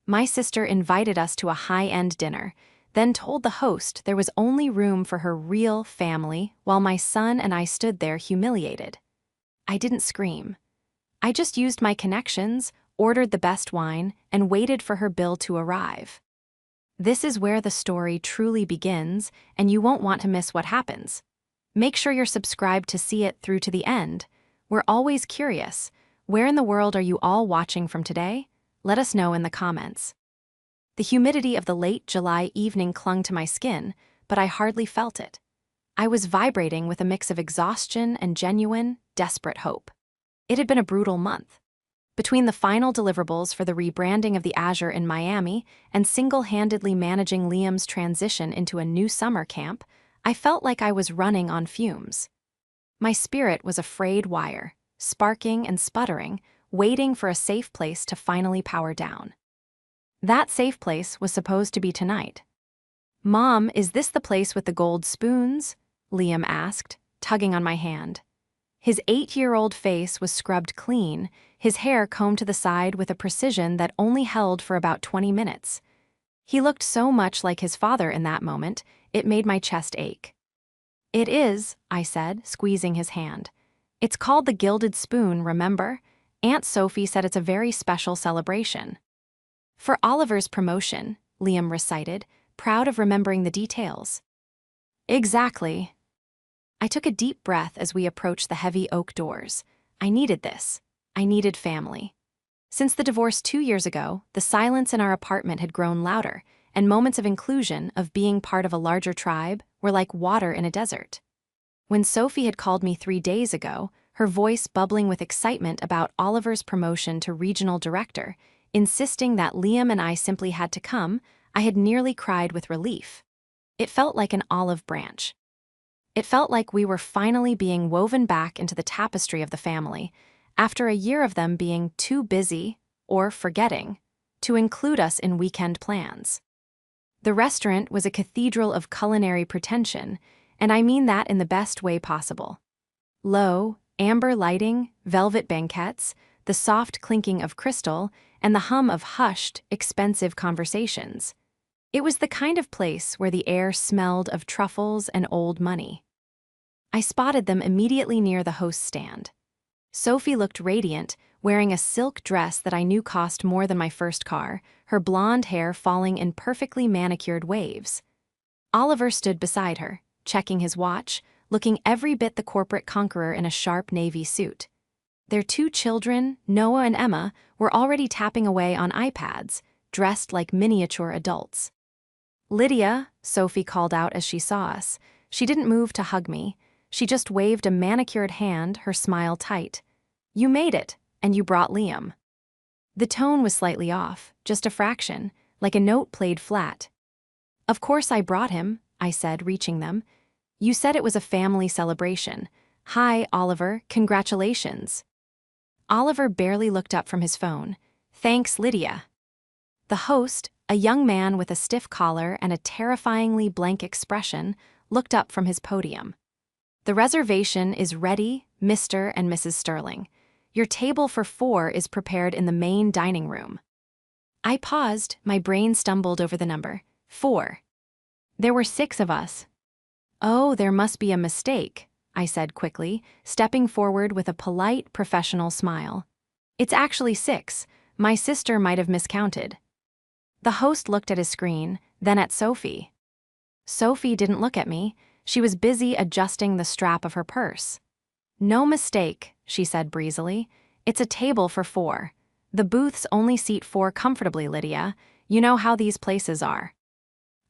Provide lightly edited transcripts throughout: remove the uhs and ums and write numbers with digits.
My sister invited us to a high-end dinner, then told the host there was only room for her real family while my son and I stood there humiliated. I didn't scream. I just used my connections, ordered the best wine, and waited for her bill to arrive. This is where the story truly begins, and you won't want to miss what happens. Make sure you're subscribed to see it through to the end. We're always curious. Where in the world are you all watching from today? Let us know in the comments. The humidity of the late July evening clung to my skin, but I hardly felt it. I was vibrating with a mix of exhaustion and genuine, desperate hope. It had been a brutal month. Between the final deliverables for the rebranding of the Azure in Miami and single-handedly managing Liam's transition into a new summer camp, I felt like I was running on fumes. My spirit was a frayed wire, sparking and sputtering, waiting for a safe place to finally power down. That safe place was supposed to be tonight. "Mom, is this the place with the gold spoons?" Liam asked, tugging on my hand. His 8-year-old face was scrubbed clean, his hair combed to the side with a precision that only held for about 20 minutes. He looked so much like his father in that moment, it made my chest ache. "It is," I said, squeezing his hand. "It's called the Gilded Spoon, remember? Aunt Sophie said it's a very special celebration." "For Oliver's promotion," Liam recited, proud of remembering the details. "Exactly." I took a deep breath as we approached the heavy oak doors. I needed this. I needed family. Since the divorce 2 years ago, the silence in our apartment had grown louder, and moments of inclusion, of being part of a larger tribe, were like water in a desert. When Sophie had called me 3 days ago, her voice bubbling with excitement about Oliver's promotion to regional director, insisting that Liam and I simply had to come, I had nearly cried with relief. It felt like an olive branch. It felt like we were finally being woven back into the tapestry of the family, after a year of them being too busy, or forgetting, to include us in weekend plans. The restaurant was a cathedral of culinary pretension, and I mean that in the best way possible. Low, amber lighting, velvet banquettes, the soft clinking of crystal, and the hum of hushed, expensive conversations. It was the kind of place where the air smelled of truffles and old money. I spotted them immediately near the host's stand. Sophie looked radiant, wearing a silk dress that I knew cost more than my first car, her blonde hair falling in perfectly manicured waves. Oliver stood beside her, checking his watch, looking every bit the corporate conqueror in a sharp navy suit. Their 2 children, Noah and Emma, were already tapping away on iPads, dressed like miniature adults. "Lydia," Sophie called out as she saw us. She didn't move to hug me. She just waved a manicured hand, her smile tight. "You made it, and you brought Liam." The tone was slightly off, just a fraction, like a note played flat. "Of course I brought him," I said, reaching them. "You said it was a family celebration. Hi, Oliver, congratulations." Oliver barely looked up from his phone. "Thanks, Lydia." The host, a young man with a stiff collar and a terrifyingly blank expression, looked up from his podium. "The reservation is ready, Mr. and Mrs. Sterling. Your table for 4 is prepared in the main dining room." I paused, my brain stumbled over the number. 4. There were 6 of us. "Oh, there must be a mistake," I said quickly, stepping forward with a polite, professional smile. "It's actually 6. My sister might have miscounted." The host looked at his screen, then at Sophie. Sophie didn't look at me. She was busy adjusting the strap of her purse. "No mistake," she said breezily. "It's a table for 4. The booths only seat 4 comfortably, Lydia. You know how these places are."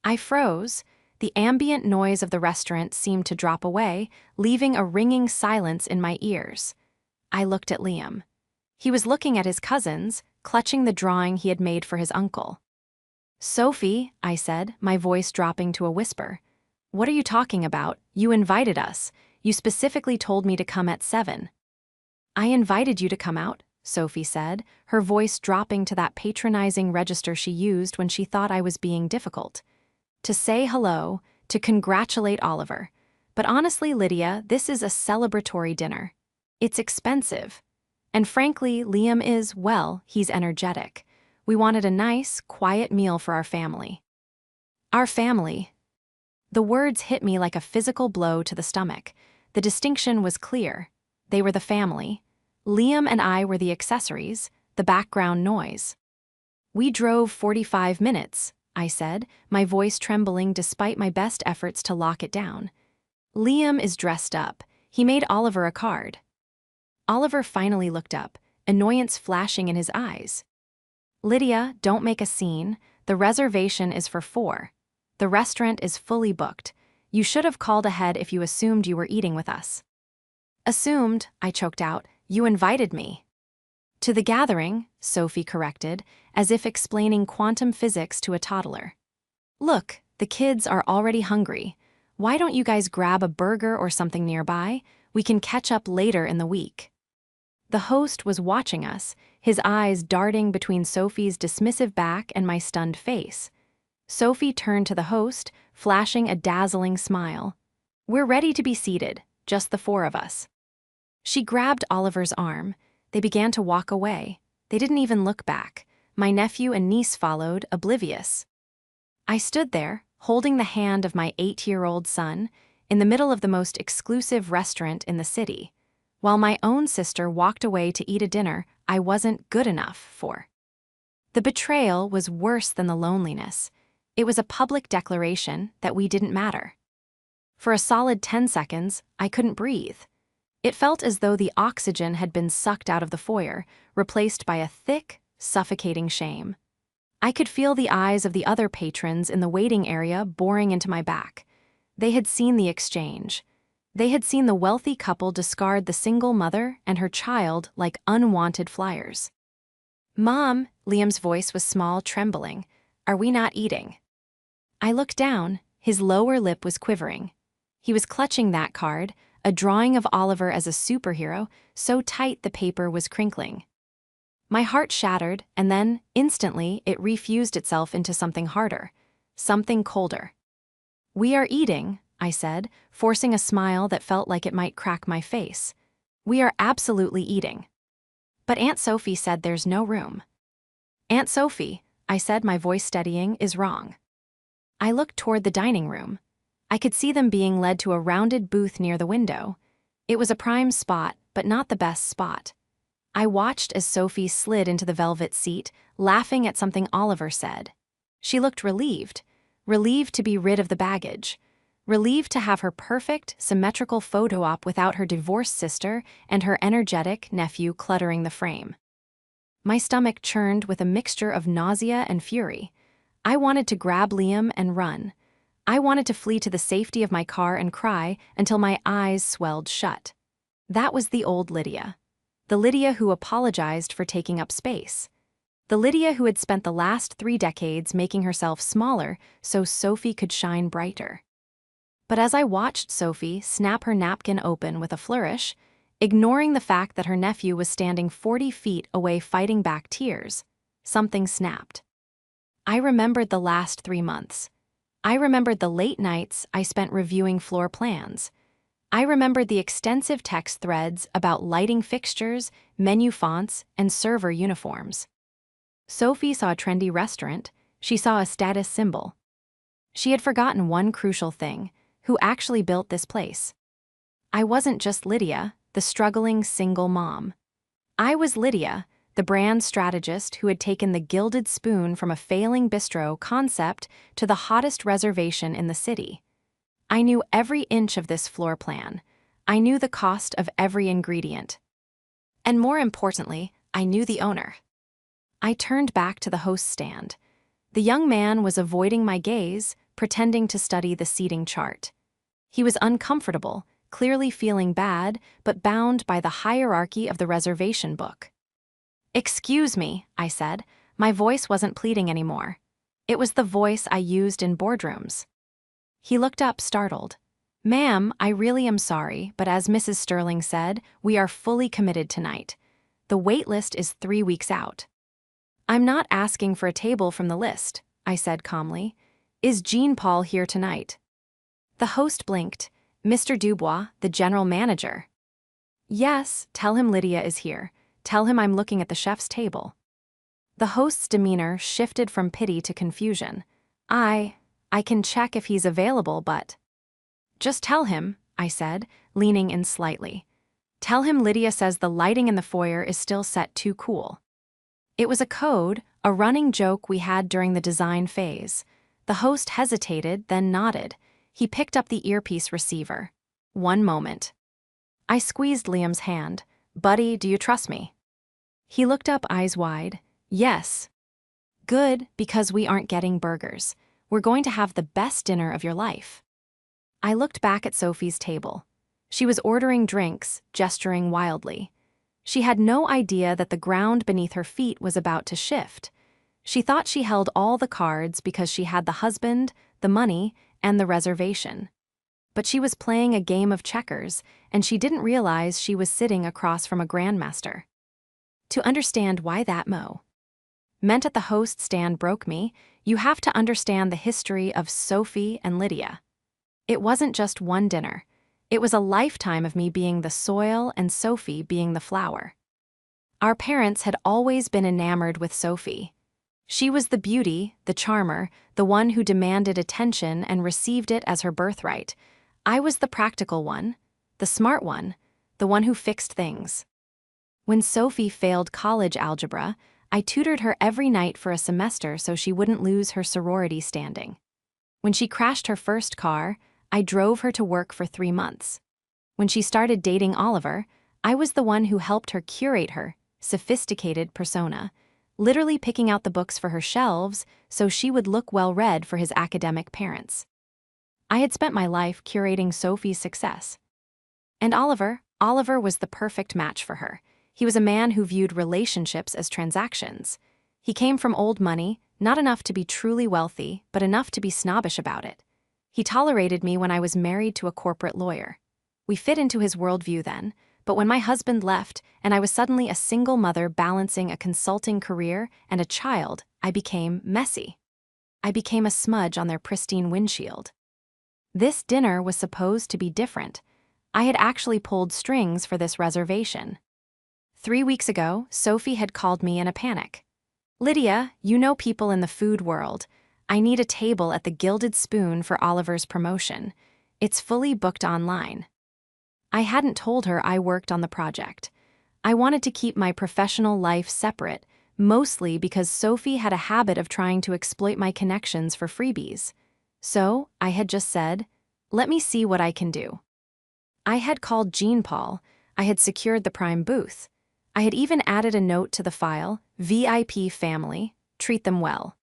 I froze. The ambient noise of the restaurant seemed to drop away, leaving a ringing silence in my ears. I looked at Liam. He was looking at his cousins, clutching the drawing he had made for his uncle. "Sophie," I said, my voice dropping to a whisper. "What are you talking about? You invited us. You specifically told me to come at 7. "I invited you to come out," Sophie said, her voice dropping to that patronizing register she used when she thought I was being difficult. "To say hello, to congratulate Oliver. But honestly, Lydia, this is a celebratory dinner. It's expensive. And frankly, Liam is, well, he's energetic. We wanted a nice, quiet meal for our family. Our family. The words hit me like a physical blow to the stomach. The distinction was clear. They were the family. Liam and I were the accessories, the background noise. We drove 45 minutes, I said, my voice trembling despite my best efforts to lock it down. Liam is dressed up. He made Oliver a card. Oliver finally looked up, annoyance flashing in his eyes. Lydia, don't make a scene. The reservation is for 4. The restaurant is fully booked. You should have called ahead if you assumed you were eating with us. Assumed, I choked out. You invited me. To the gathering, Sophie corrected, as if explaining quantum physics to a toddler. Look, the kids are already hungry. Why don't you guys grab a burger or something nearby? We can catch up later in the week. The host was watching us, his eyes darting between Sophie's dismissive back and my stunned face. Sophie turned to the host, flashing a dazzling smile. We're ready to be seated, just the 4 of us. She grabbed Oliver's arm. They began to walk away. They didn't even look back. My nephew and niece followed, oblivious. I stood there, holding the hand of my 8-year-old son, in the middle of the most exclusive restaurant in the city, while my own sister walked away to eat a dinner I wasn't good enough for. The betrayal was worse than the loneliness. It was a public declaration that we didn't matter. For a solid 10 seconds, I couldn't breathe. It felt as though the oxygen had been sucked out of the foyer, replaced by a thick, suffocating shame. I could feel the eyes of the other patrons in the waiting area boring into my back. They had seen the exchange. They had seen the wealthy couple discard the single mother and her child like unwanted flyers. Mom, Liam's voice was small, trembling. Are we not eating? I looked down. His lower lip was quivering. He was clutching that card, a drawing of Oliver as a superhero, so tight the paper was crinkling. My heart shattered, and then, instantly, it refused itself into something harder, something colder. We are eating, I said, forcing a smile that felt like it might crack my face. We are absolutely eating. But Aunt Sophie said there's no room. Aunt Sophie, I said, my voice steadying, is wrong. I looked toward the dining room. I could see them being led to a rounded booth near the window. It was a prime spot, but not the best spot. I watched as Sophie slid into the velvet seat, laughing at something Oliver said. She looked relieved to be rid of the baggage, relieved to have her perfect, symmetrical photo op without her divorced sister and her energetic nephew cluttering the frame. My stomach churned with a mixture of nausea and fury. I wanted to grab Liam and run. I wanted to flee to the safety of my car and cry until my eyes swelled shut. That was the old Lydia. The Lydia who apologized for taking up space. The Lydia who had spent the last 3 decades making herself smaller so Sophie could shine brighter. But as I watched Sophie snap her napkin open with a flourish, ignoring the fact that her nephew was standing 40 feet away fighting back tears, something snapped. I remembered the last 3 months. I remembered the late nights I spent reviewing floor plans. I remembered the extensive text threads about lighting fixtures, menu fonts, and server uniforms. Sophie saw a trendy restaurant. She saw a status symbol. She had forgotten one crucial thing: who actually built this place. I wasn't just Lydia, the struggling single mom. I was Lydia, the brand strategist who had taken the gilded spoon from a failing bistro concept to the hottest reservation in the city. I knew every inch of this floor plan. I knew the cost of every ingredient. And more importantly, I knew the owner. I turned back to the host stand. The young man was avoiding my gaze, pretending to study the seating chart. He was uncomfortable, clearly feeling bad, but bound by the hierarchy of the reservation book. "Excuse me," I said. My voice wasn't pleading anymore. It was the voice I used in boardrooms. He looked up, startled. "Ma'am, I really am sorry, but as Mrs. Sterling said, we are fully committed tonight. The wait list is 3 weeks out." "I'm not asking for a table from the list," I said calmly. "Is Jean Paul here tonight?" The host blinked. "Mr. Dubois, the general manager." "Yes, tell him Lydia is here. Tell him I'm looking at the chef's table." The host's demeanor shifted from pity to confusion. I can check if he's available, but... Just tell him, I said, leaning in slightly. Tell him Lydia says the lighting in the foyer is still set too cool. It was a code, a running joke we had during the design phase. The host hesitated, then nodded. He picked up the earpiece receiver. One moment. I squeezed Liam's hand. Buddy, do you trust me? He looked up, eyes wide. Yes. Good, because we aren't getting burgers. We're going to have the best dinner of your life. I looked back at Sophie's table. She was ordering drinks, gesturing wildly. She had no idea that the ground beneath her feet was about to shift. She thought she held all the cards because she had the husband, the money, and the reservation. But she was playing a game of checkers, and she didn't realize she was sitting across from a grandmaster. To understand why that meant at the host stand broke me, you have to understand the history of Sophie and Lydia. It wasn't just one dinner. It was a lifetime of me being the soil and Sophie being the flower. Our parents had always been enamored with Sophie. She was the beauty, the charmer, the one who demanded attention and received it as her birthright. I was the practical one, the smart one, the one who fixed things. When Sophie failed college algebra, I tutored her every night for a semester so she wouldn't lose her sorority standing. When she crashed her first car, I drove her to work for 3 months. When she started dating Oliver, I was the one who helped her curate her sophisticated persona, literally picking out the books for her shelves so she would look well-read for his academic parents. I had spent my life curating Sophie's success. And Oliver was the perfect match for her. He was a man who viewed relationships as transactions. He came from old money, not enough to be truly wealthy, but enough to be snobbish about it. He tolerated me when I was married to a corporate lawyer. We fit into his worldview then, but when my husband left and I was suddenly a single mother balancing a consulting career and a child, I became messy. I became a smudge on their pristine windshield. This dinner was supposed to be different. I had actually pulled strings for this reservation. 3 weeks ago, Sophie had called me in a panic. Lydia, you know people in the food world. I need a table at the Gilded Spoon for Oliver's promotion. It's fully booked online. I hadn't told her I worked on the project. I wanted to keep my professional life separate, mostly because Sophie had a habit of trying to exploit my connections for freebies. So, I had just said, let me see what I can do. I had called Jean Paul. I had secured the prime booth. I had even added a note to the file, VIP family, treat them well.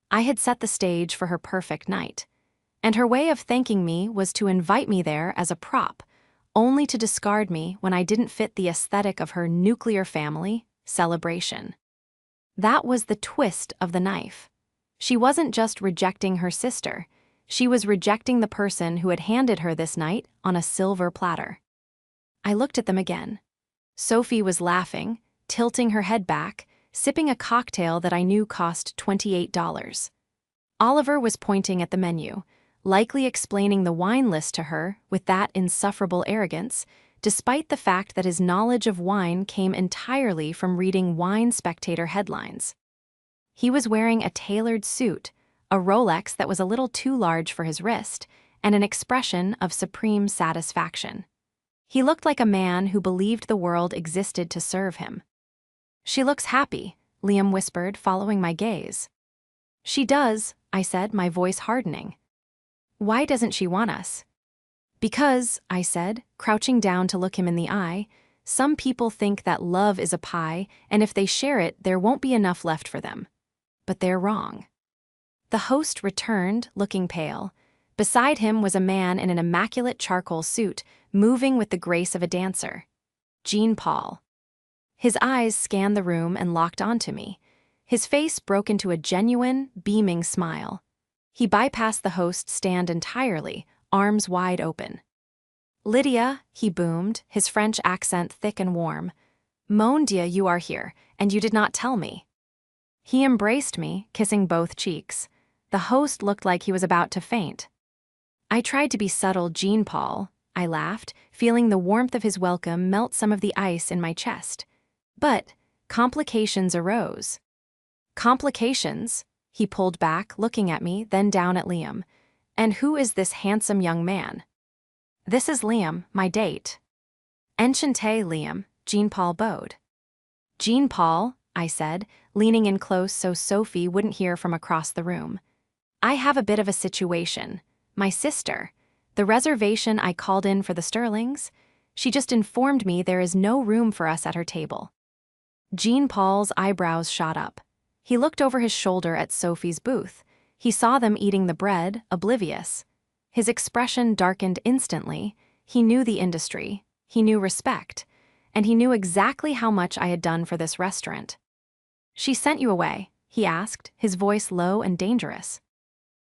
I had set the stage for her perfect night. And her way of thanking me was to invite me there as a prop, only to discard me when I didn't fit the aesthetic of her nuclear family celebration. That was the twist of the knife. She wasn't just rejecting her sister. She was rejecting the person who had handed her this night on a silver platter. I looked at them again. Sophie was laughing, tilting her head back, sipping a cocktail that I knew cost $28. Oliver was pointing at the menu, likely explaining the wine list to her with that insufferable arrogance, despite the fact that his knowledge of wine came entirely from reading Wine Spectator headlines. He was wearing a tailored suit, a Rolex that was a little too large for his wrist, and an expression of supreme satisfaction. He looked like a man who believed the world existed to serve him. She looks happy, Liam whispered, following my gaze. She does, I said, my voice hardening. Why doesn't she want us? Because, I said, crouching down to look him in the eye, some people think that love is a pie, and if they share it, there won't be enough left for them. But they're wrong. The host returned, looking pale. Beside him was a man in an immaculate charcoal suit, moving with the grace of a dancer. Jean Paul. His eyes scanned the room and locked onto me. His face broke into a genuine, beaming smile. He bypassed the host's stand entirely, arms wide open. Lydia, he boomed, his French accent thick and warm. Mon Dieu, you are here, and you did not tell me. He embraced me, kissing both cheeks. The host looked like he was about to faint. I tried to be subtle, Jean Paul, I laughed, feeling the warmth of his welcome melt some of the ice in my chest. But complications arose. Complications? He pulled back, looking at me, then down at Liam. And who is this handsome young man? This is Liam, my date. Enchanté, Liam, Jean-Paul bowed. Jean-Paul, I said, leaning in close so Sophie wouldn't hear from across the room. I have a bit of a situation. My sister, the reservation I called in for the Sterlings, she just informed me there is no room for us at her table. Jean-Paul's eyebrows shot up. He looked over his shoulder at Sophie's booth. He saw them eating the bread, oblivious. His expression darkened instantly. He knew the industry, he knew respect, and he knew exactly how much I had done for this restaurant. She sent you away, he asked, his voice low and dangerous.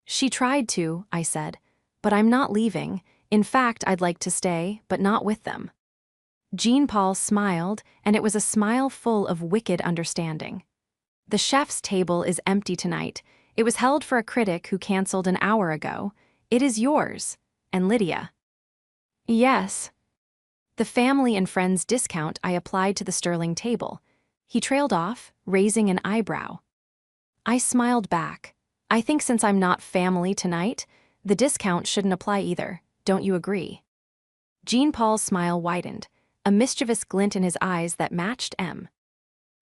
She tried to, I said, but I'm not leaving. In fact, I'd like to stay, but not with them. Jean-Paul smiled, and it was a smile full of wicked understanding. The chef's table is empty tonight. It was held for a critic who canceled an hour ago. It is yours, and Lydia. Yes. The family and friends discount I applied to the Sterling table. He trailed off, raising an eyebrow. I smiled back. I think since I'm not family tonight, the discount shouldn't apply either. Don't you agree? Jean-Paul's smile widened, a mischievous glint in his eyes that matched M.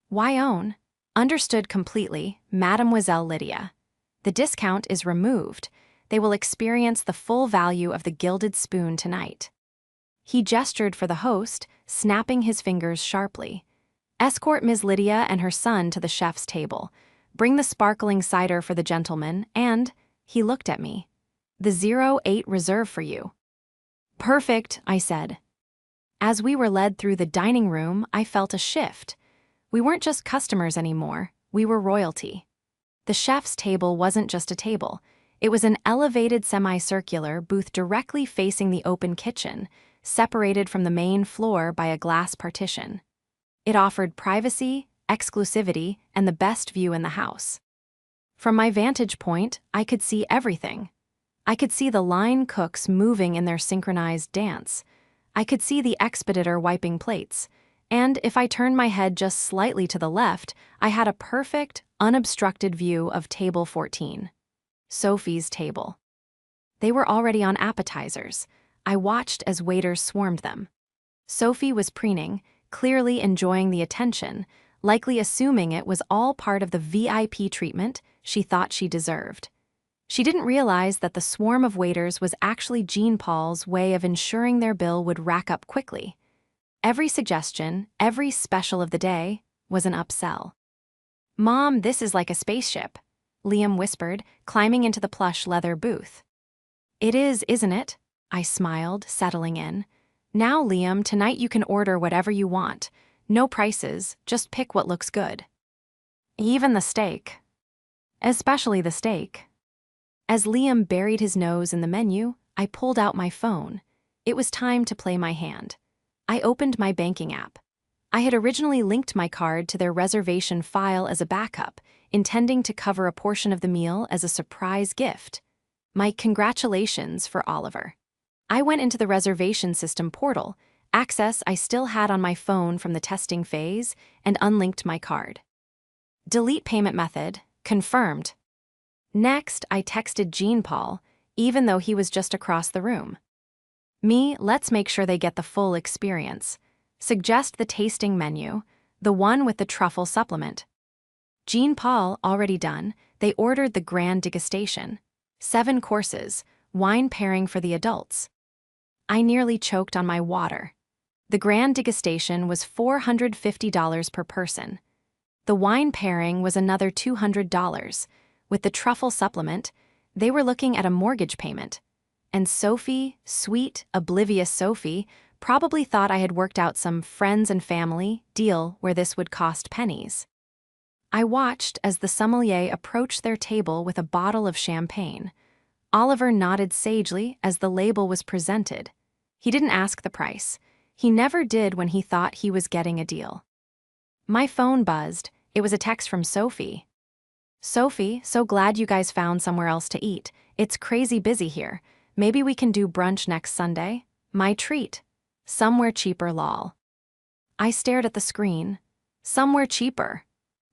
Why? Understood completely, Mademoiselle Lydia. The discount is removed. They will experience the full value of the gilded spoon tonight. He gestured for the host, snapping his fingers sharply. Escort Ms. Lydia and her son to the chef's table. Bring the sparkling cider for the gentleman, and, he looked at me, the 08 reserve for you. Perfect, I said. As we were led through the dining room, I felt a shift. We weren't just customers anymore, we were royalty. The chef's table wasn't just a table. It was an elevated semicircular booth directly facing the open kitchen, separated from the main floor by a glass partition. It offered privacy, exclusivity, and the best view in the house. From my vantage point, I could see everything. I could see the line cooks moving in their synchronized dance. I could see the expeditor wiping plates. And if I turned my head just slightly to the left, I had a perfect, unobstructed view of table 14. Sophie's table. They were already on appetizers. I watched as waiters swarmed them. Sophie was preening, clearly enjoying the attention, likely assuming it was all part of the VIP treatment she thought she deserved. She didn't realize that the swarm of waiters was actually Jean-Paul's way of ensuring their bill would rack up quickly. Every suggestion, every special of the day, was an upsell. Mom, this is like a spaceship, Liam whispered, climbing into the plush leather booth. It is, isn't it? I smiled, settling in. Now, Liam, tonight you can order whatever you want. No prices, just pick what looks good. Even the steak. Especially the steak. As Liam buried his nose in the menu, I pulled out my phone. It was time to play my hand. I opened my banking app. I had originally linked my card to their reservation file as a backup, intending to cover a portion of the meal as a surprise gift. My congratulations for Oliver. I went into the reservation system portal, access I still had on my phone from the testing phase, and unlinked my card. Delete payment method, confirmed. Next, I texted Jean-Paul, even though he was just across the room. Let's make sure they get the full experience. Suggest the tasting menu, the one with the truffle supplement. Jean-Paul, already done, they ordered the grand degustation. 7 courses, wine pairing for the adults. I nearly choked on my water. The grand degustation was $450 per person. The wine pairing was another $200. With the truffle supplement, they were looking at a mortgage payment. And Sophie, sweet, oblivious Sophie, probably thought I had worked out some friends and family deal where this would cost pennies. I watched as the sommelier approached their table with a bottle of champagne. Oliver nodded sagely as the label was presented. He didn't ask the price. He never did when he thought he was getting a deal. My phone buzzed. It was a text from Sophie. Sophie, so glad you guys found somewhere else to eat. It's crazy busy here. Maybe we can do brunch next Sunday? My treat. Somewhere cheaper, lol. I stared at the screen. Somewhere cheaper.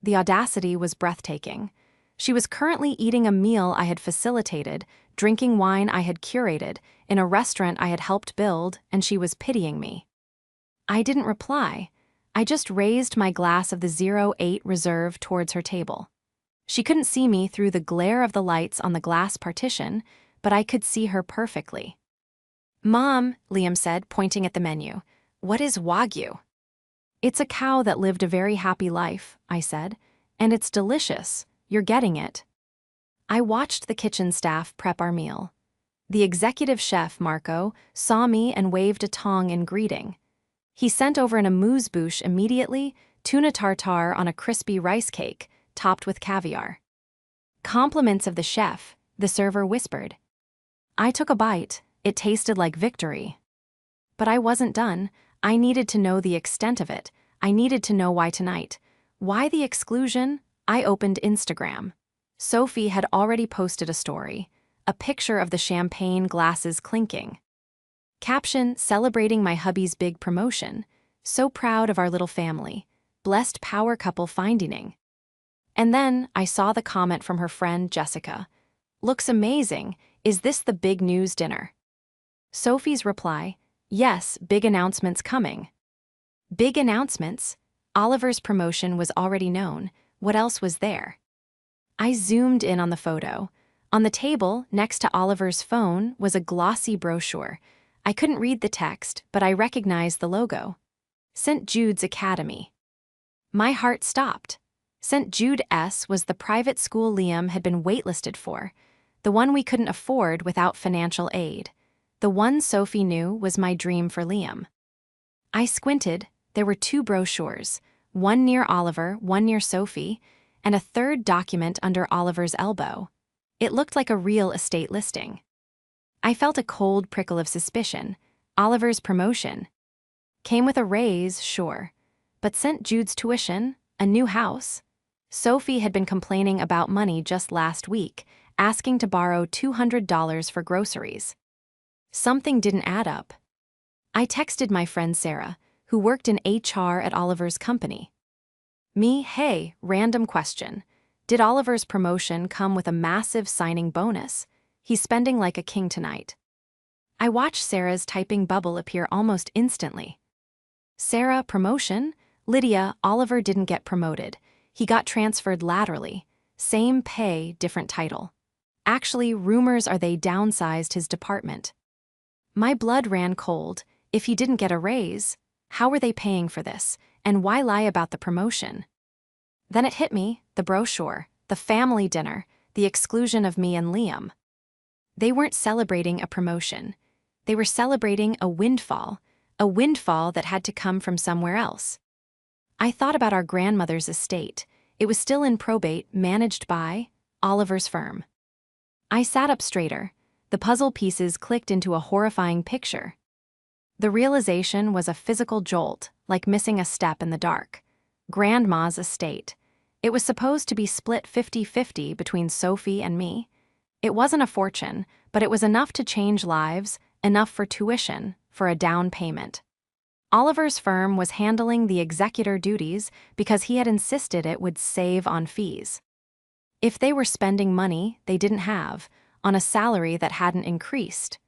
The audacity was breathtaking. She was currently eating a meal I had facilitated, drinking wine I had curated, in a restaurant I had helped build, and she was pitying me. I didn't reply. I just raised my glass of the 08 Reserve towards her table. She couldn't see me through the glare of the lights on the glass partition, but I could see her perfectly. "Mom," Liam said, pointing at the menu, "what is Wagyu?" "It's a cow that lived a very happy life," I said, "and it's delicious. You're getting it." I watched the kitchen staff prep our meal. The executive chef, Marco, saw me and waved a tongue in greeting. He sent over an amuse-bouche immediately, tuna tartare on a crispy rice cake, topped with caviar. "Compliments of the chef," the server whispered. I took a bite. It tasted like victory. But I wasn't done. I needed to know the extent of it. I needed to know why tonight. Why the exclusion? I opened Instagram. Sophie had already posted a story, a picture of the champagne glasses clinking. Caption: celebrating my hubby's big promotion. So proud of our little family. Blessed power couple finding. And then I saw the comment from her friend Jessica. "Looks amazing. Is this the big news dinner?" Sophie's reply: "Yes, big announcements coming." Big announcements? Oliver's promotion was already known. What else was there? I zoomed in on the photo. On the table, next to Oliver's phone, was a glossy brochure. I couldn't read the text, but I recognized the logo. St. Jude's Academy. My heart stopped. St. Jude S was the private school Liam had been waitlisted for, the one we couldn't afford without financial aid. The one Sophie knew was my dream for Liam. I squinted. There were 2 brochures, one near Oliver, one near Sophie, and a third document under Oliver's elbow. It looked like a real estate listing. I felt a cold prickle of suspicion. Oliver's promotion came with a raise, sure. But St. Jude's tuition? A new house? Sophie had been complaining about money just last week, asking to borrow $200 for groceries. Something didn't add up. I texted my friend Sarah, who worked in HR at Oliver's company. Me, hey, random question. Did Oliver's promotion come with a massive signing bonus? He's spending like a king tonight. I watched Sarah's typing bubble appear almost instantly. Sarah, promotion? Lydia, Oliver didn't get promoted. He got transferred laterally. Same pay, different title. Actually, rumors are they downsized his department. My blood ran cold. If he didn't get a raise, how were they paying for this? And why lie about the promotion? Then it hit me, the brochure, the family dinner, the exclusion of me and Liam. They weren't celebrating a promotion. They were celebrating a windfall that had to come from somewhere else. I thought about our grandmother's estate. It was still in probate, managed by Oliver's firm. I sat up straighter. The puzzle pieces clicked into a horrifying picture. The realization was a physical jolt, like missing a step in the dark. Grandma's estate. It was supposed to be split 50-50 between Sophie and me. It wasn't a fortune, but it was enough to change lives, enough for tuition, for a down payment. Oliver's firm was handling the executor duties because he had insisted it would save on fees. If they were spending money they didn't have, on a salary that hadn't increased,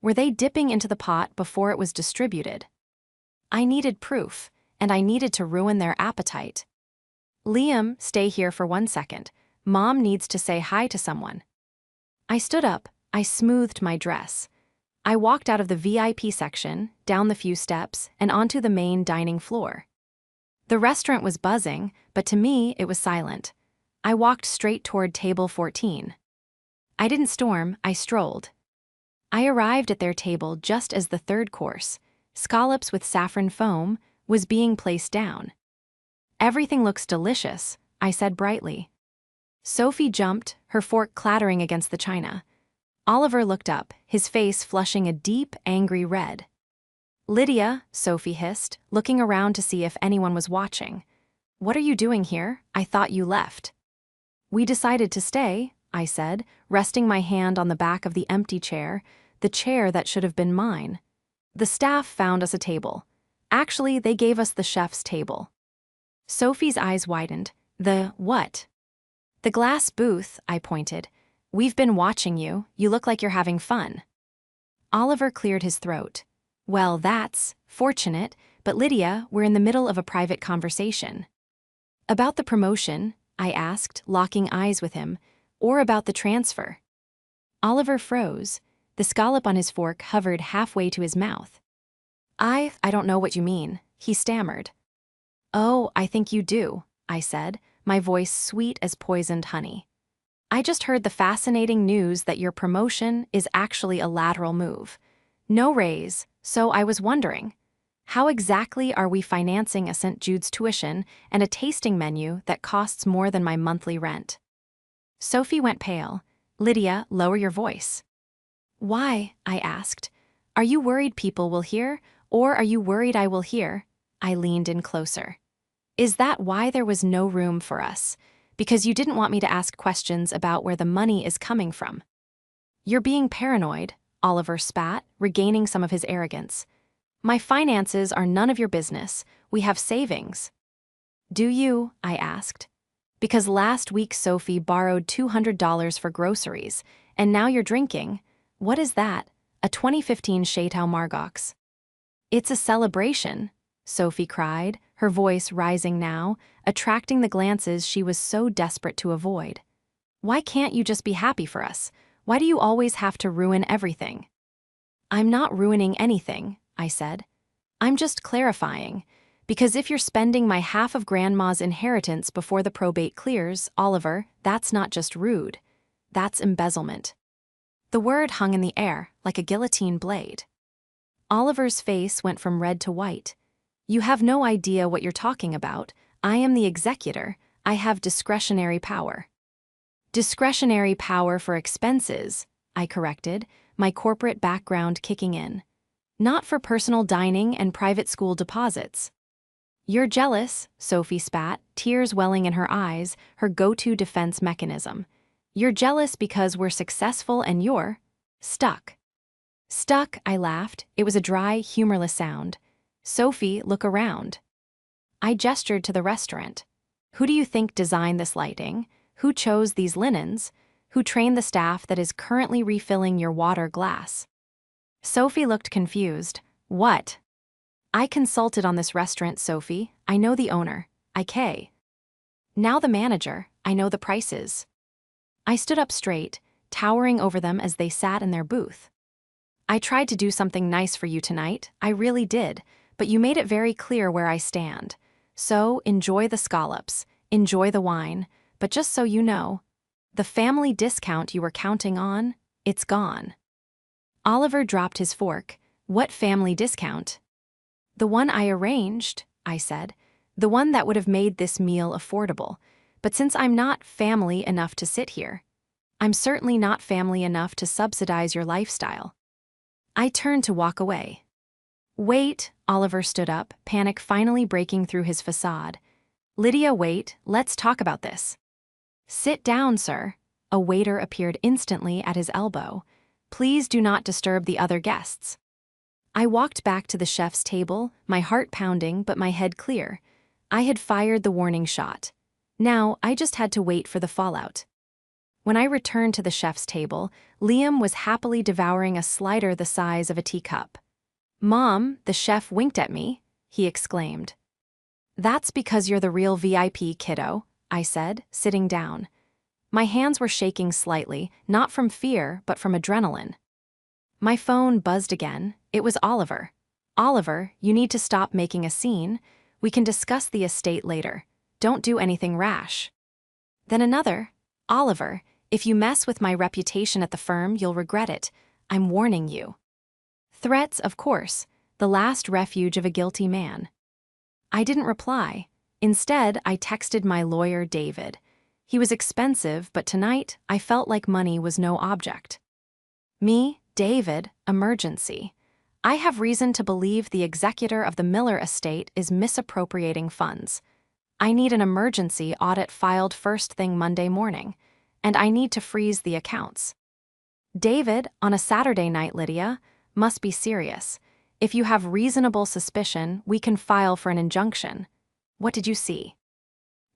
were they dipping into the pot before it was distributed? I needed proof, and I needed to ruin their appetite. Liam, stay here for 1 second. Mom needs to say hi to someone. I stood up. I smoothed my dress. I walked out of the VIP section, down the few steps, and onto the main dining floor. The restaurant was buzzing, but to me it was silent. I walked straight toward table 14. I didn't storm, I strolled. I arrived at their table just as the third course, scallops with saffron foam, was being placed down. "Everything looks delicious," I said brightly. Sophie jumped, her fork clattering against the china. Oliver looked up, his face flushing a deep, angry red. "Lydia," Sophie hissed, looking around to see if anyone was watching. "What are you doing here? I thought you left." "We decided to stay," I said, resting my hand on the back of the empty chair, the chair that should have been mine. "The staff found us a table. Actually, they gave us the chef's table." Sophie's eyes widened. The what? The glass booth, I pointed. We've been watching you. You look like you're having fun. Oliver cleared his throat. Well, that's fortunate, but Lydia, we're in the middle of a private conversation. About the promotion, I asked, locking eyes with him, or about the transfer. Oliver froze. The scallop on his fork hovered halfway to his mouth. I don't know what you mean, he stammered. Oh, I think you do, I said, my voice sweet as poisoned honey. I just heard the fascinating news that your promotion is actually a lateral move. No raise, so I was wondering, how exactly are we financing a St. Jude's tuition and a tasting menu that costs more than my monthly rent? Sophie went pale. Lydia, lower your voice. Why? I asked. Are you worried people will hear, or are you worried I will hear? I leaned in closer. Is that why there was no room for us? Because you didn't want me to ask questions about where the money is coming from. You're being paranoid, Oliver spat, regaining some of his arrogance. My finances are none of your business. We have savings. Do you? I asked. Because last week Sophie borrowed $200 for groceries, and now you're drinking. What is that? A 2015 Chateau Margaux. It's a celebration, Sophie cried, her voice rising now, attracting the glances she was so desperate to avoid. Why can't you just be happy for us? Why do you always have to ruin everything? I'm not ruining anything, I said. I'm just clarifying. Because if you're spending my half of Grandma's inheritance before the probate clears, Oliver, that's not just rude. That's embezzlement. The word hung in the air, like a guillotine blade. Oliver's face went from red to white. You have no idea what you're talking about. I am the executor. I have discretionary power. Discretionary power for expenses, I corrected, my corporate background kicking in. Not for personal dining and private school deposits. You're jealous, Sophie spat, tears welling in her eyes, her go-to defense mechanism. You're jealous because we're successful and you're stuck. Stuck, I laughed. It was a dry, humorless sound. Sophie, look around. I gestured to the restaurant. Who do you think designed this lighting? Who chose these linens? Who trained the staff that is currently refilling your water glass? Sophie looked confused. What? I consulted on this restaurant, Sophie. I know the owner. IK. Now the manager. I know the prices. I stood up straight, towering over them as they sat in their booth. I tried to do something nice for you tonight. I really did. But you made it very clear where I stand. So, enjoy the scallops, enjoy the wine, but just so you know, the family discount you were counting on, it's gone. Oliver dropped his fork. What family discount? The one I arranged, I said. The one that would have made this meal affordable. But since I'm not family enough to sit here, I'm certainly not family enough to subsidize your lifestyle. I turned to walk away. Wait, Oliver stood up, panic finally breaking through his facade. Lydia, wait, let's talk about this. Sit down, sir. A waiter appeared instantly at his elbow. Please do not disturb the other guests. I walked back to the chef's table, my heart pounding but my head clear. I had fired the warning shot. Now, I just had to wait for the fallout. When I returned to the chef's table, Liam was happily devouring a slider the size of a teacup. Mom, the chef winked at me, he exclaimed. That's because you're the real VIP, kiddo, I said, sitting down. My hands were shaking slightly, not from fear, but from adrenaline. My phone buzzed again. It was Oliver. Oliver, you need to stop making a scene. We can discuss the estate later. Don't do anything rash. Then another. Oliver, if you mess with my reputation at the firm, you'll regret it. I'm warning you. Threats, of course, the last refuge of a guilty man. I didn't reply. Instead, I texted my lawyer, David. He was expensive, but tonight, I felt like money was no object. Me, David, emergency. I have reason to believe the executor of the Miller estate is misappropriating funds. I need an emergency audit filed first thing Monday morning, and I need to freeze the accounts. David, on a Saturday night, Lydia, must be serious. If you have reasonable suspicion, we can file for an injunction. What did you see?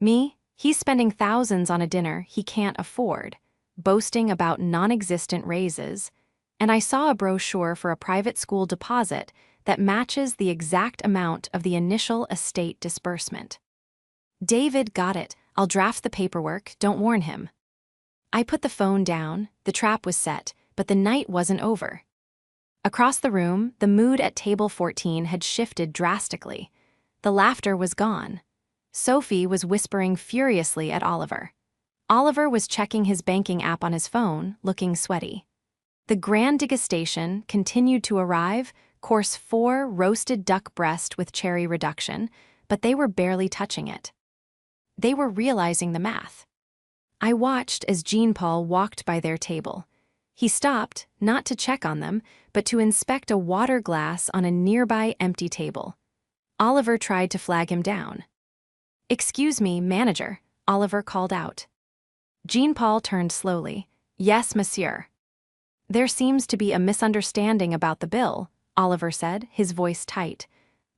Me? He's spending thousands on a dinner he can't afford, boasting about non-existent raises, and I saw a brochure for a private school deposit that matches the exact amount of the initial estate disbursement. David got it. I'll draft the paperwork, don't warn him. I put the phone down, the trap was set, but the night wasn't over. Across the room, the mood at table 14 had shifted drastically. The laughter was gone. Sophie was whispering furiously at Oliver. Oliver was checking his banking app on his phone, looking sweaty. The grand degustation continued to arrive, course 4 roasted duck breast with cherry reduction, but they were barely touching it. They were realizing the math. I watched as Jean-Paul walked by their table. He stopped, not to check on them, but to inspect a water glass on a nearby empty table. Oliver tried to flag him down. "Excuse me, manager," Oliver called out. Jean-Paul turned slowly. "Yes, monsieur." "There seems to be a misunderstanding about the bill," Oliver said, his voice tight.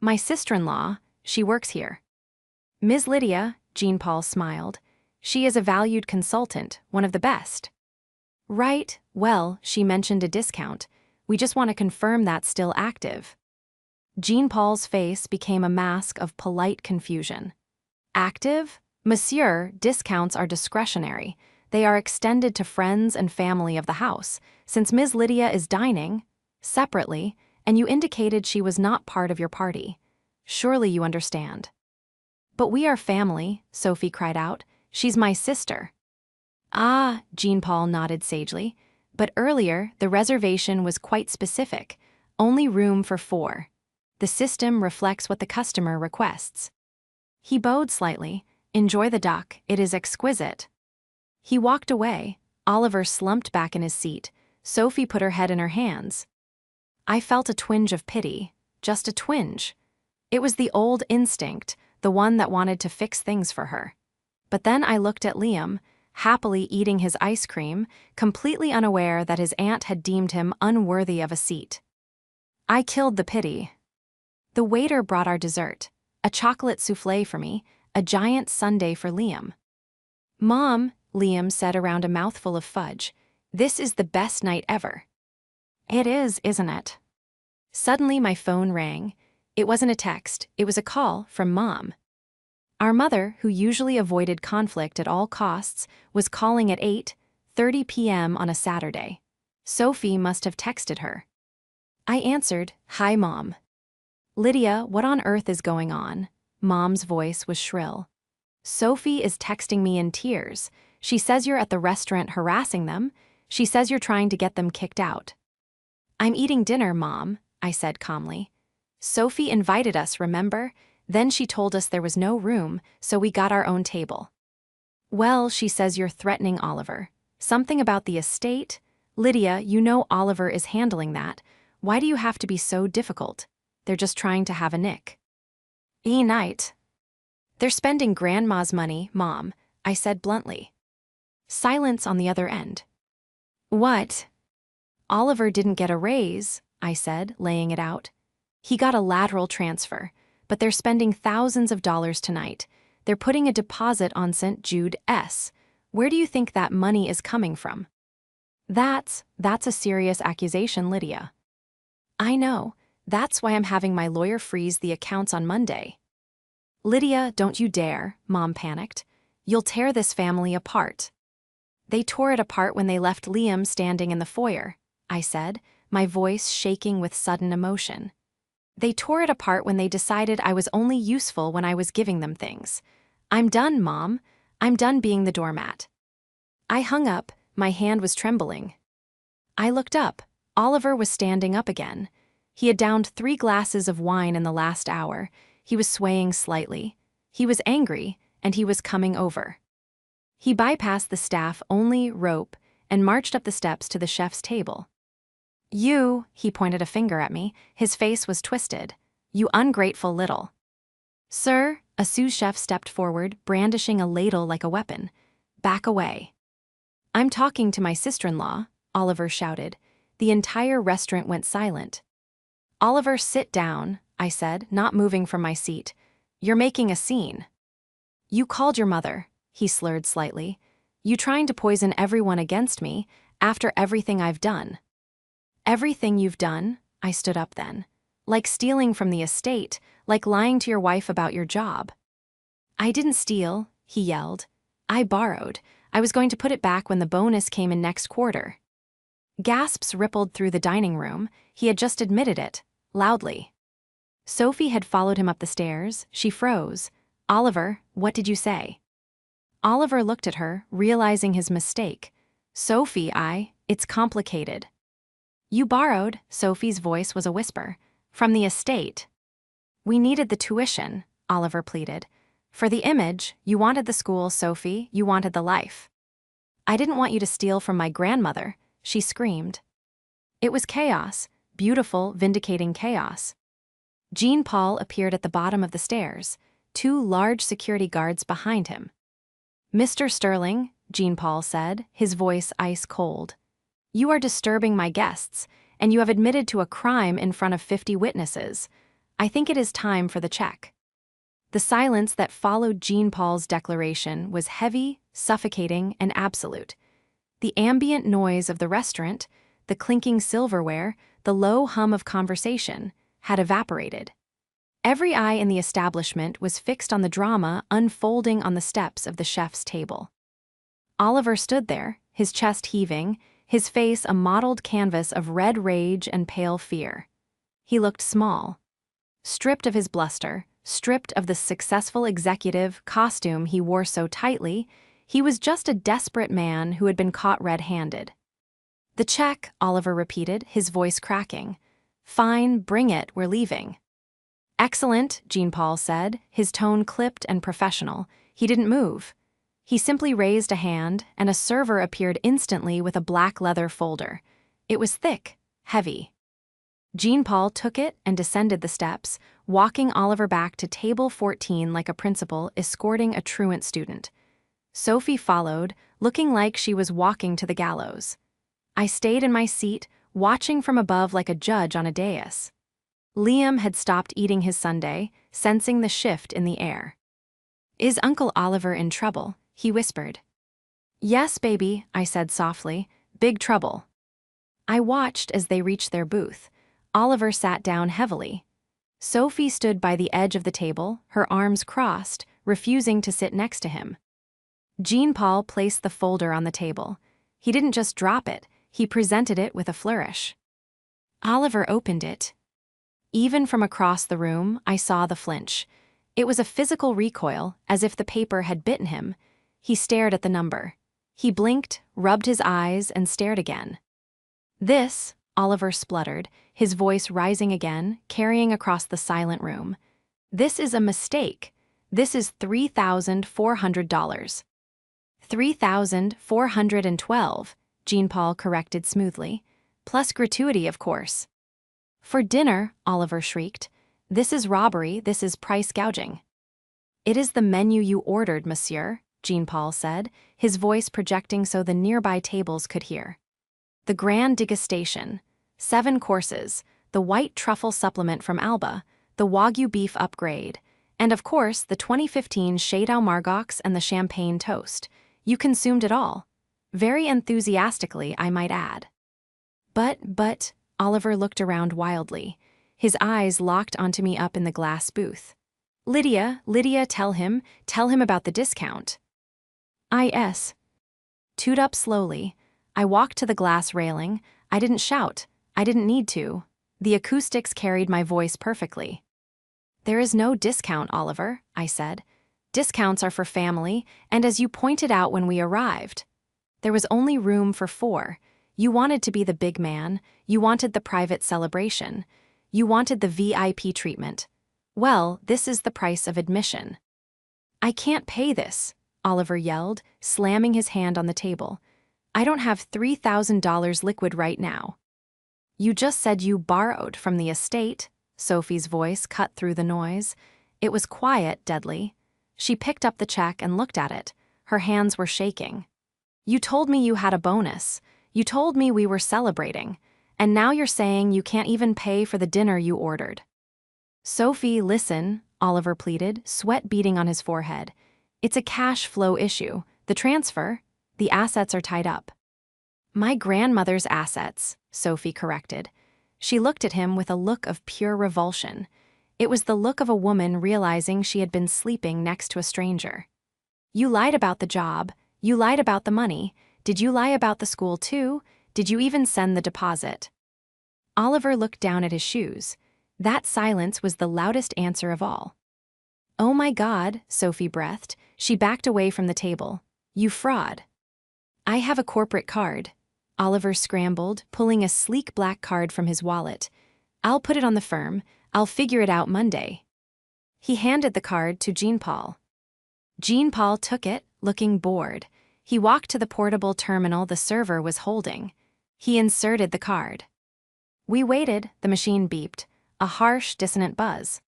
"My sister-in-law, she works here." "Ms. Lydia," Jean-Paul smiled. "She is a valued consultant, one of the best." "Right, well, she mentioned a discount. We just want to confirm that's still active." Jean-Paul's face became a mask of polite confusion. "Active? Monsieur, discounts are discretionary. They are extended to friends and family of the house, since Ms. Lydia is dining separately, and you indicated she was not part of your party. Surely you understand." "But we are family," Sophie cried out. "She's my sister." "Ah," Jean-Paul nodded sagely. "But earlier, the reservation was quite specific. Only room for 4. The system reflects what the customer requests." He bowed slightly. "Enjoy the duck, it is exquisite." He walked away. Oliver slumped back in his seat. Sophie put her head in her hands. I felt a twinge of pity, just a twinge. It was the old instinct, the one that wanted to fix things for her. But then I looked at Liam, happily eating his ice cream, completely unaware that his aunt had deemed him unworthy of a seat. I killed the pity. The waiter brought our dessert, a chocolate soufflé for me, a giant sundae for Liam. "Mom," Liam said around a mouthful of fudge, "this is the best night ever." "It is, isn't it?" Suddenly my phone rang. It wasn't a text, it was a call from Mom. Our mother, who usually avoided conflict at all costs, was calling at 8:30 p.m. on a Saturday. Sophie must have texted her. I answered, "Hi, Mom." "Lydia, what on earth is going on?" Mom's voice was shrill. "Sophie is texting me in tears. She says you're at the restaurant harassing them. She says you're trying to get them kicked out." "I'm eating dinner, Mom," I said calmly. "Sophie invited us, remember? Then she told us there was no room, so we got our own table." "Well, she says you're threatening Oliver. Something about the estate? Lydia, you know Oliver is handling that. Why do you have to be so difficult? They're just trying to have a nick." "Night." "They're spending Grandma's money, Mom," I said bluntly. Silence on the other end. "What?" "Oliver didn't get a raise," I said, laying it out. "He got a lateral transfer, but they're spending thousands of dollars tonight. They're putting a deposit on St. Jude S. Where do you think that money is coming from?" That's a serious accusation, Lydia." "I know. That's why I'm having my lawyer freeze the accounts on Monday." "Lydia, don't you dare," Mom panicked. "You'll tear this family apart." "They tore it apart when they left Liam standing in the foyer," I said, my voice shaking with sudden emotion. "They tore it apart when they decided I was only useful when I was giving them things. I'm done, Mom. I'm done being the doormat." I hung up, my hand was trembling. I looked up. Oliver was standing up again. He had downed 3 glasses of wine in the last hour. He was swaying slightly. He was angry, and he was coming over. He bypassed the staff-only rope and marched up the steps to the chef's table. "You," he pointed a finger at me, his face was twisted. "You ungrateful little." "Sir," a sous chef stepped forward, brandishing a ladle like a weapon. "Back away." "I'm talking to my sister-in-law," Oliver shouted. The entire restaurant went silent. "Oliver, sit down," I said, not moving from my seat. "You're making a scene." "You called your mother." he slurred slightly. You trying to poison everyone against me after everything I've done. Everything you've done? I stood up then. Like stealing from the estate, like lying to your wife about your job. I didn't steal, he yelled. I borrowed. I was going to put it back when the bonus came in next quarter. Gasps rippled through the dining room. He had just admitted it, loudly. Sophie had followed him up the stairs. She froze. Oliver, what did you say? Oliver looked at her, realizing his mistake. Sophie, it's complicated. You borrowed, Sophie's voice was a whisper, from the estate. We needed the tuition, Oliver pleaded. For the image, you wanted the school, Sophie, you wanted the life. I didn't want you to steal from my grandmother, she screamed. It was chaos, beautiful, vindicating chaos. Jean Paul appeared at the bottom of the stairs, 2 large security guards behind him. Mr. Sterling, Jean Paul said, his voice ice cold. You are disturbing my guests, and you have admitted to a crime in front of 50 witnesses. I think it is time for the check. The silence that followed Jean Paul's declaration was heavy, suffocating, and absolute. The ambient noise of the restaurant, the clinking silverware, the low hum of conversation, had evaporated. Every eye in the establishment was fixed on the drama unfolding on the steps of the chef's table. Oliver stood there, his chest heaving, his face a mottled canvas of red rage and pale fear. He looked small. Stripped of his bluster, stripped of the successful executive costume he wore so tightly, he was just a desperate man who had been caught red-handed. The check, Oliver repeated, his voice cracking. Fine, bring it, we're leaving. Excellent, Jean Paul said, his tone clipped and professional. He didn't move. He simply raised a hand, and a server appeared instantly with a black leather folder. It was thick, heavy. Jean Paul took it and descended the steps, walking Oliver back to table 14 like a principal escorting a truant student. Sophie followed, looking like she was walking to the gallows. I stayed in my seat, watching from above like a judge on a dais. Liam had stopped eating his sundae, sensing the shift in the air. Is Uncle Oliver in trouble? He whispered. Yes, baby, I said softly. Big trouble. I watched as they reached their booth. Oliver sat down heavily. Sophie stood by the edge of the table, her arms crossed, refusing to sit next to him. Jean Paul placed the folder on the table. He didn't just drop it, he presented it with a flourish. Oliver opened it. Even from across the room, I saw the flinch. It was a physical recoil, as if the paper had bitten him. He stared at the number. He blinked, rubbed his eyes, and stared again. This, Oliver spluttered, his voice rising again, carrying across the silent room. This is a mistake. This is $3,400. $3,412, Jean Paul corrected smoothly. Plus gratuity, of course. For dinner, Oliver shrieked. This is robbery, this is price gouging. It is the menu you ordered, monsieur, Jean Paul said, his voice projecting so the nearby tables could hear. The grand degustation, 7 courses, the white truffle supplement from Alba, the Wagyu beef upgrade, and of course the 2015 Chateau Margaux and the champagne toast. You consumed it all. Very enthusiastically, I might add. But, Oliver looked around wildly. His eyes locked onto me up in the glass booth. Lydia, tell him about the discount. Toed up slowly. I walked to the glass railing. I didn't shout. I didn't need to. The acoustics carried my voice perfectly. There is no discount, Oliver, I said. Discounts are for family, and as you pointed out when we arrived. There was only room for 4. You wanted to be the big man. You wanted the private celebration. You wanted the VIP treatment. Well, this is the price of admission. I can't pay this, Oliver yelled, slamming his hand on the table. I don't have $3,000 liquid right now. You just said you borrowed from the estate, Sophie's voice cut through the noise. It was quiet, deadly. She picked up the check and looked at it. Her hands were shaking. You told me you had a bonus. You told me we were celebrating. And now you're saying you can't even pay for the dinner you ordered. Sophie, listen, Oliver pleaded, sweat beading on his forehead. It's a cash flow issue. The assets are tied up. My grandmother's assets, Sophie corrected. She looked at him with a look of pure revulsion. It was the look of a woman realizing she had been sleeping next to a stranger. You lied about the job. You lied about the money. Did you lie about the school too? Did you even send the deposit? Oliver looked down at his shoes. That silence was the loudest answer of all. Oh my God, Sophie breathed. She backed away from the table. You fraud. I have a corporate card. Oliver scrambled, pulling a sleek black card from his wallet. I'll put it on the firm. I'll figure it out Monday. He handed the card to Jean-Paul. Jean-Paul took it, looking bored. He walked to the portable terminal the server was holding. He inserted the card. We waited, the machine beeped, a harsh, dissonant buzz.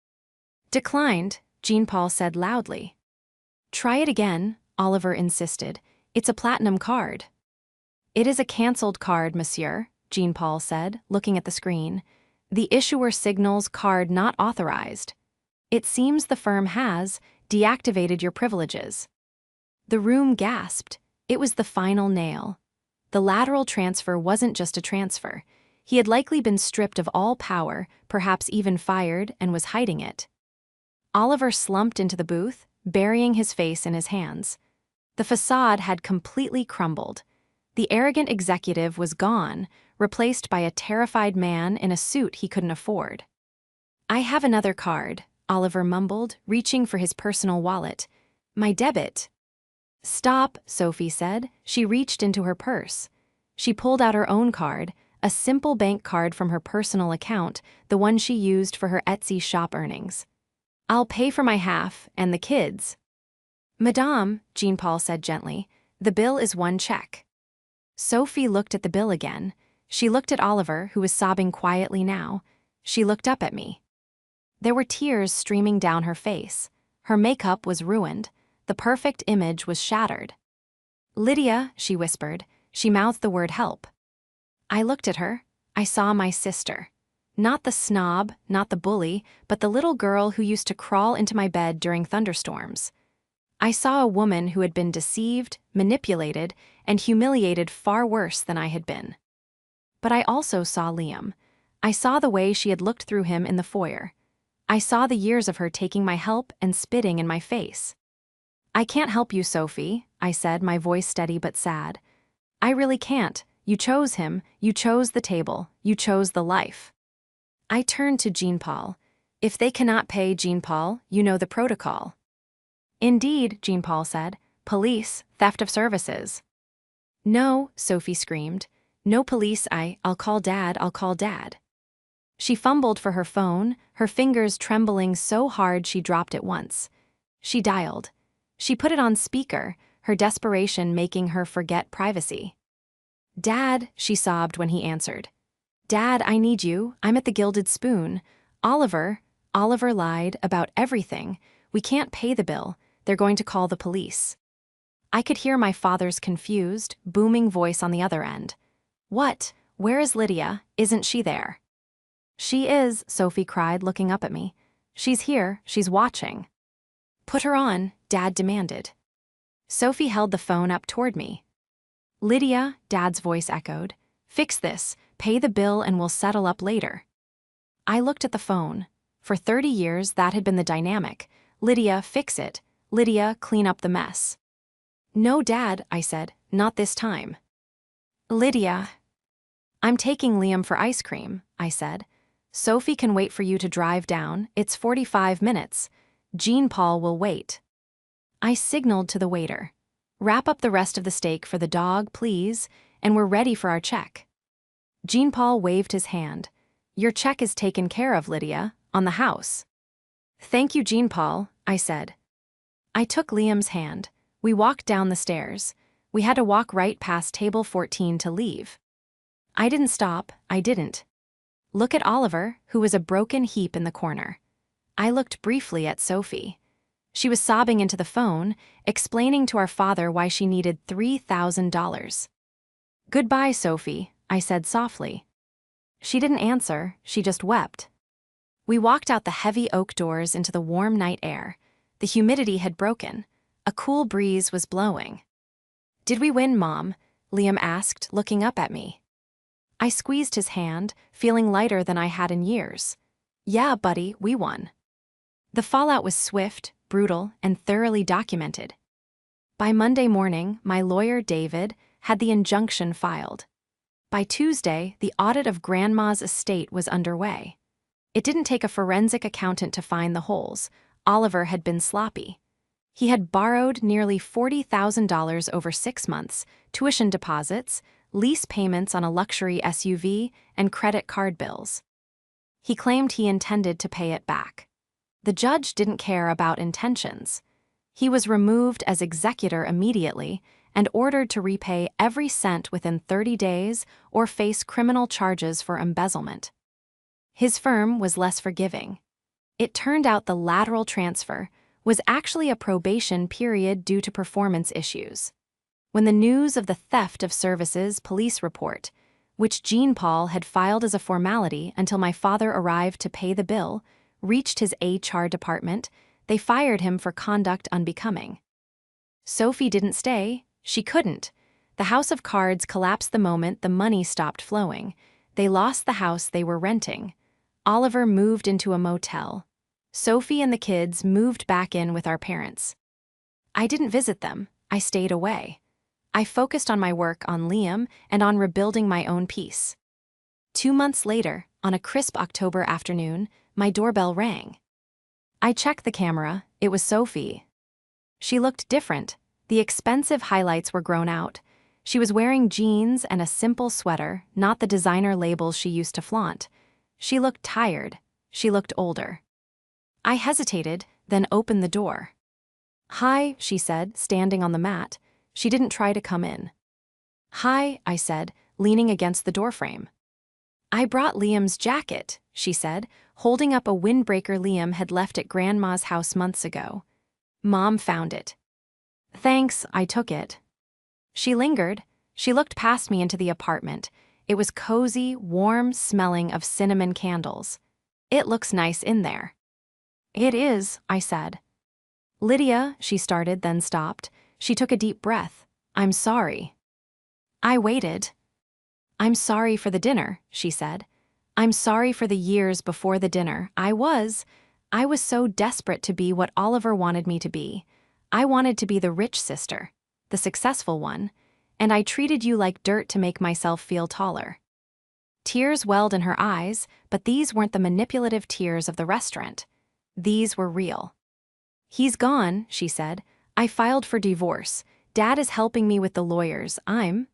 Declined, Jean-Paul said loudly. Try it again, Oliver insisted. It's a platinum card. It is a cancelled card, monsieur, Jean-Paul said, looking at the screen. The issuer signals card not authorized. It seems the firm has deactivated your privileges. The room gasped. It was the final nail. The lateral transfer wasn't just a transfer. He had likely been stripped of all power, perhaps even fired, and was hiding it. Oliver slumped into the booth, burying his face in his hands. The facade had completely crumbled. The arrogant executive was gone, replaced by a terrified man in a suit he couldn't afford. I have another card, Oliver mumbled, reaching for his personal wallet. My debit. Stop, Sophie said. She reached into her purse. She pulled out her own card, a simple bank card from her personal account, the one she used for her Etsy shop earnings. I'll pay for my half, and the kids. Madame, Jean-Paul said gently, the bill is one check. Sophie looked at the bill again. She looked at Oliver, who was sobbing quietly now. She looked up at me. There were tears streaming down her face. Her makeup was ruined. The perfect image was shattered. Lydia, she whispered. She mouthed the word help. I looked at her. I saw my sister. Not the snob, not the bully, but the little girl who used to crawl into my bed during thunderstorms. I saw a woman who had been deceived, manipulated, and humiliated far worse than I had been. But I also saw Liam. I saw the way she had looked through him in the foyer. I saw the years of her taking my help and spitting in my face. I can't help you, Sophie, I said, my voice steady but sad. I really can't. You chose him, you chose the table, you chose the life. I turned to Jean-Paul. If they cannot pay, Jean-Paul, you know the protocol. Indeed, Jean-Paul said. Police, theft of services. No, Sophie screamed. No police, I'll call Dad, I'll call Dad. She fumbled for her phone, her fingers trembling so hard she dropped it once. She dialed. She put it on speaker, her desperation making her forget privacy. Dad, she sobbed when he answered. Dad, I need you. I'm at the Gilded Spoon. Oliver lied about everything. We can't pay the bill. They're going to call the police. I could hear my father's confused, booming voice on the other end. What? Where is Lydia? Isn't she there? She is, Sophie cried, looking up at me. She's here. She's watching. Put her on, Dad demanded. Sophie held the phone up toward me. Lydia, Dad's voice echoed. Fix this. Pay the bill and we'll settle up later. I looked at the phone. For 30 years, that had been the dynamic. Lydia, fix it. Lydia, clean up the mess. No, Dad, I said. Not this time. Lydia. I'm taking Liam for ice cream, I said. Sophie can wait for you to drive down. It's 45 minutes. Jean-Paul will wait. I signaled to the waiter. Wrap up the rest of the steak for the dog, please, and we're ready for our check. Jean-Paul waved his hand. Your check is taken care of, Lydia, on the house. Thank you, Jean-Paul, I said. I took Liam's hand. We walked down the stairs. We had to walk right past table 14 to leave. I didn't stop, I didn't. Look at Oliver, who was a broken heap in the corner. I looked briefly at Sophie. She was sobbing into the phone, explaining to our father why she needed $3,000. Goodbye, Sophie, I said softly. She didn't answer, she just wept. We walked out the heavy oak doors into the warm night air. The humidity had broken. A cool breeze was blowing. "Did we win, Mom?" Liam asked, looking up at me. I squeezed his hand, feeling lighter than I had in years. "Yeah, buddy, we won." The fallout was swift, brutal, and thoroughly documented. By Monday morning, my lawyer, David, had the injunction filed. By Tuesday, the audit of Grandma's estate was underway. It didn't take a forensic accountant to find the holes. Oliver had been sloppy. He had borrowed nearly $40,000 over 6 months, tuition deposits, lease payments on a luxury SUV, and credit card bills. He claimed he intended to pay it back. The judge didn't care about intentions. He was removed as executor immediately and ordered to repay every cent within 30 days or face criminal charges for embezzlement. His firm was less forgiving. It turned out the lateral transfer was actually a probation period due to performance issues. When the news of the theft of services police report, which Jean Paul had filed as a formality until my father arrived to pay the bill, reached his HR department, they fired him for conduct unbecoming. Sophie didn't stay. She couldn't. The house of cards collapsed the moment the money stopped flowing. They lost the house they were renting. Oliver moved into a motel. Sophie and the kids moved back in with our parents. I didn't visit them. I stayed away. I focused on my work on Liam and on rebuilding my own peace. 2 months later, on a crisp October afternoon, my doorbell rang. I checked the camera. It was Sophie. She looked different. The expensive highlights were grown out. She was wearing jeans and a simple sweater, not the designer labels she used to flaunt. She looked tired. She looked older. I hesitated, then opened the door. "Hi," she said, standing on the mat. She didn't try to come in. "Hi," I said, leaning against the doorframe. "I brought Liam's jacket," she said, holding up a windbreaker Liam had left at Grandma's house months ago. "Mom found it." "Thanks," I took it. She lingered. She looked past me into the apartment. It was cozy, warm, smelling of cinnamon candles. "It looks nice in there." "It is," I said. "Lydia," she started, then stopped. She took a deep breath. "I'm sorry." I waited. "I'm sorry for the dinner," she said. "I'm sorry for the years before the dinner. I was so desperate to be what Oliver wanted me to be. I wanted to be the rich sister, the successful one, and I treated you like dirt to make myself feel taller." Tears welled in her eyes, but these weren't the manipulative tears of the restaurant. These were real. "He's gone," she said. "I filed for divorce. Dad is helping me with the lawyers. I'm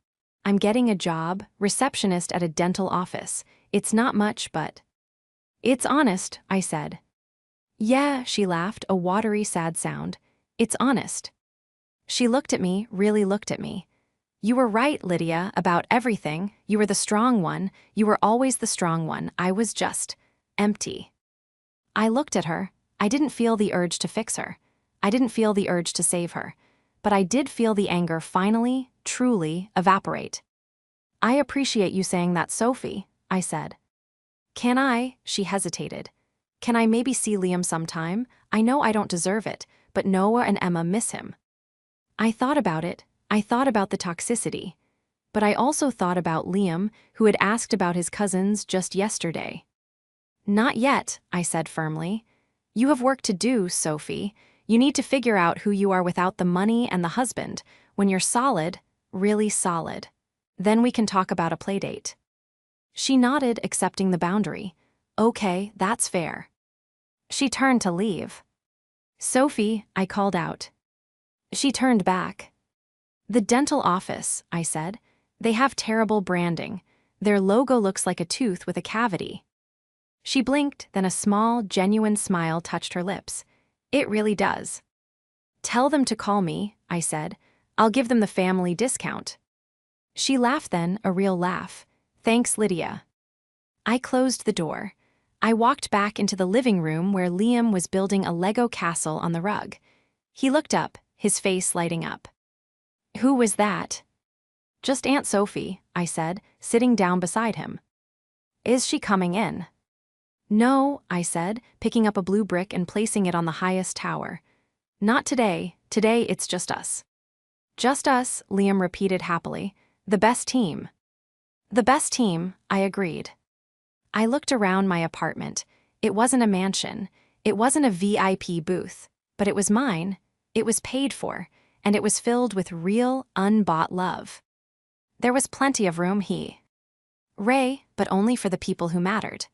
getting a job, receptionist at a dental office. It's not much, but..." "It's honest," I said. "Yeah," she laughed, a watery, sad sound. "It's honest." She looked at me, really looked at me. "You were right, Lydia, about everything. You were the strong one. You were always the strong one. I was just empty." I looked at her. I didn't feel the urge to fix her. I didn't feel the urge to save her. But I did feel the anger finally, truly, evaporate. "I appreciate you saying that, Sophie," I said. "Can I?" She hesitated. "Can I maybe see Liam sometime? I know I don't deserve it, but Noah and Emma miss him." I thought about it. I thought about the toxicity. But I also thought about Liam, who had asked about his cousins just yesterday. "Not yet," I said firmly. "You have work to do, Sophie. You need to figure out who you are without the money and the husband. When you're solid, really solid, then we can talk about a playdate." She nodded, accepting the boundary. "Okay, that's fair." She turned to leave. "Sophie," I called out. She turned back. "The dental office," I said. "They have terrible branding. Their logo looks like a tooth with a cavity." She blinked, then a small, genuine smile touched her lips. "It really does." "Tell them to call me," I said. "I'll give them the family discount." She laughed then, a real laugh. "Thanks, Lydia." I closed the door. I walked back into the living room where Liam was building a Lego castle on the rug. He looked up, his face lighting up. "Who was that?" "Just Aunt Sophie," I said, sitting down beside him. "Is she coming in?" "No," I said, picking up a blue brick and placing it on the highest tower. "Not today, Today, it's just us. Just us, Liam repeated happily. The best team. The best team, I agreed. I looked around my apartment. It wasn't a mansion. It wasn't a VIP booth. But it was mine. It was paid for. And it was filled with real, unbought love. There was plenty of room, Ray, but only for the people who mattered.